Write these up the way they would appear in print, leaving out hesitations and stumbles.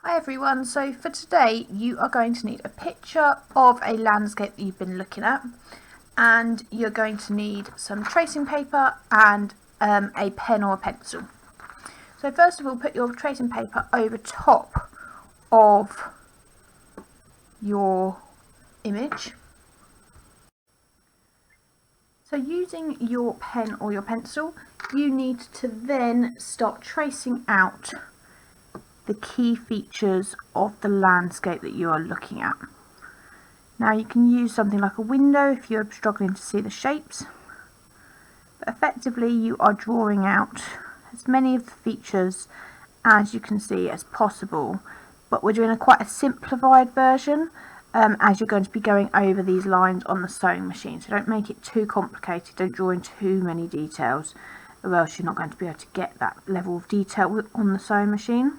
Hi everyone, so for today you are going to need a picture of a landscape that you've been looking at, and you're going to need some tracing paper and a pen or a pencil. So first of all, put your tracing paper over top of your image. So using your pen or your pencil, you need to then start tracing out the key features of the landscape that you are looking at. Now you can use something like a window if you're struggling to see the shapes, but effectively you are drawing out as many of the features as you can see as possible, but we're doing quite a simplified version as you're going to be going over these lines on the sewing machine, so don't make it too complicated, don't draw in too many details or else you're not going to be able to get that level of detail on the sewing machine.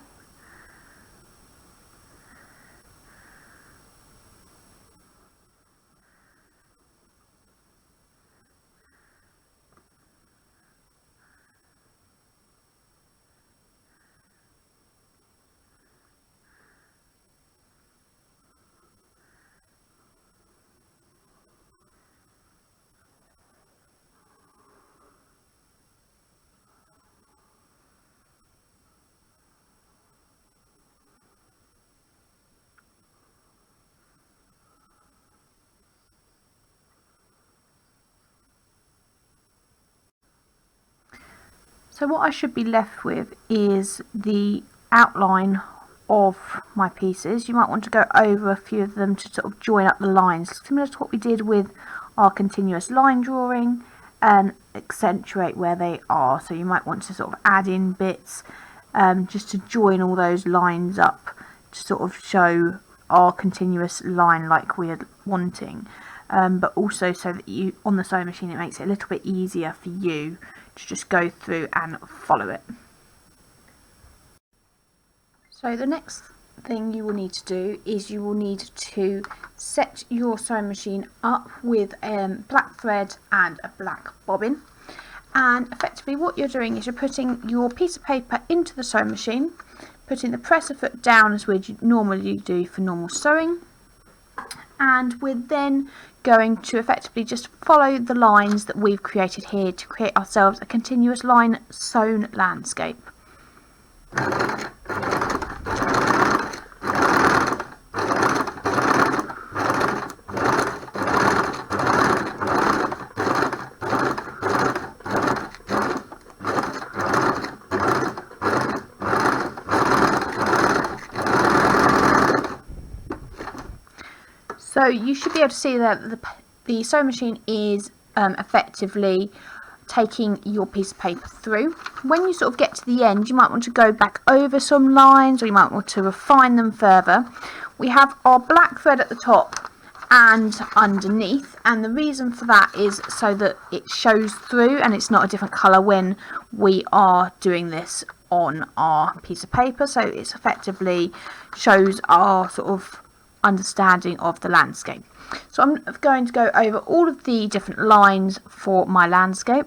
So what I should be left with is the outline of my pieces. You might want to go over a few of them to sort of join up the lines, similar to what we did with our continuous line drawing, and accentuate where they are. So you might want to sort of add in bits just to join all those lines up to sort of show our continuous line like we're wanting, but also so that you, on the sewing machine, it makes it a little bit easier for you to just go through and follow it. So the next thing you will need to do is you will need to set your sewing machine up with black thread and a black bobbin, and effectively what you're doing is you're putting your piece of paper into the sewing machine, putting the presser foot down as we normally do for normal sewing, and we're then going to effectively just follow the lines that we've created here to create ourselves a continuous line sewn landscape. So you should be able to see that the sewing machine is effectively taking your piece of paper through. When you sort of get to the end, you might want to go back over some lines, or you might want to refine them further. We have our black thread at the top and underneath, and the reason for that is so that it shows through and it's not a different colour when we are doing this on our piece of paper, so it's effectively shows our sort of understanding of the landscape. So I'm going to go over all of the different lines for my landscape,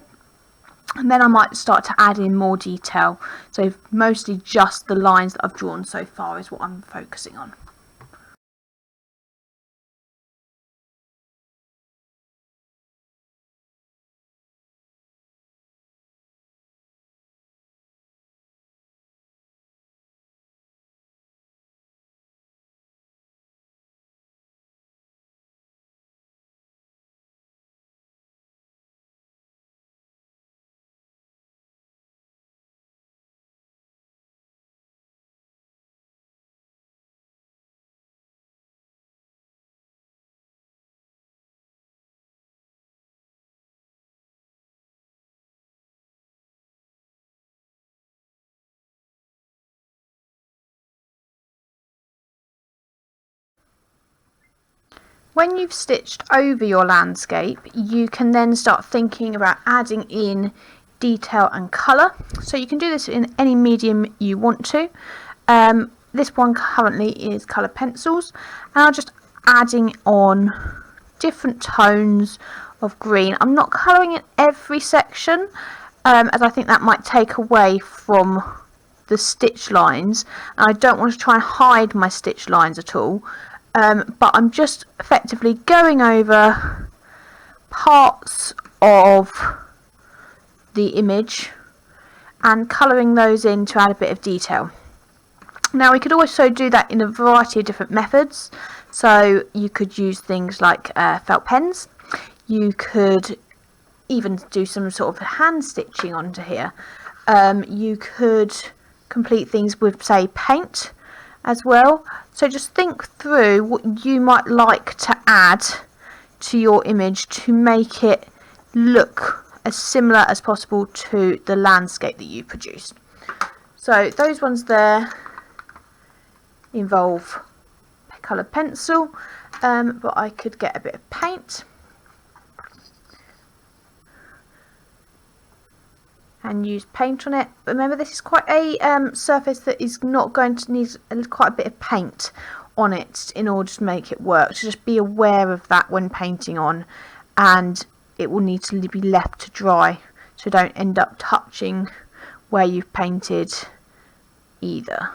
and then I might start to add in more detail. So mostly just the lines that I've drawn so far is what I'm focusing on. When you've stitched over your landscape, you can then start thinking about adding in detail and colour. So you can do this in any medium you want to. This one currently is coloured pencils, and I'm just adding on different tones of green. I'm not colouring in every section, as I think that might take away from the stitch lines, and I don't want to try and hide my stitch lines at all, but I'm just effectively going over parts of the image and colouring those in to add a bit of detail. Now, we could also do that in a variety of different methods. So you could use things like felt pens. You could even do some sort of hand stitching onto here. You could complete things with, say, paint as well. So just think through what you might like to add to your image to make it look as similar as possible to the landscape that you produced. So those ones there involve a coloured pencil, but I could get a bit of paint and use paint on it. But remember, this is quite a surface that is not going to need quite a bit of paint on it in order to make it work. So just be aware of that when painting on, and it will need to be left to dry, so don't end up touching where you've painted either.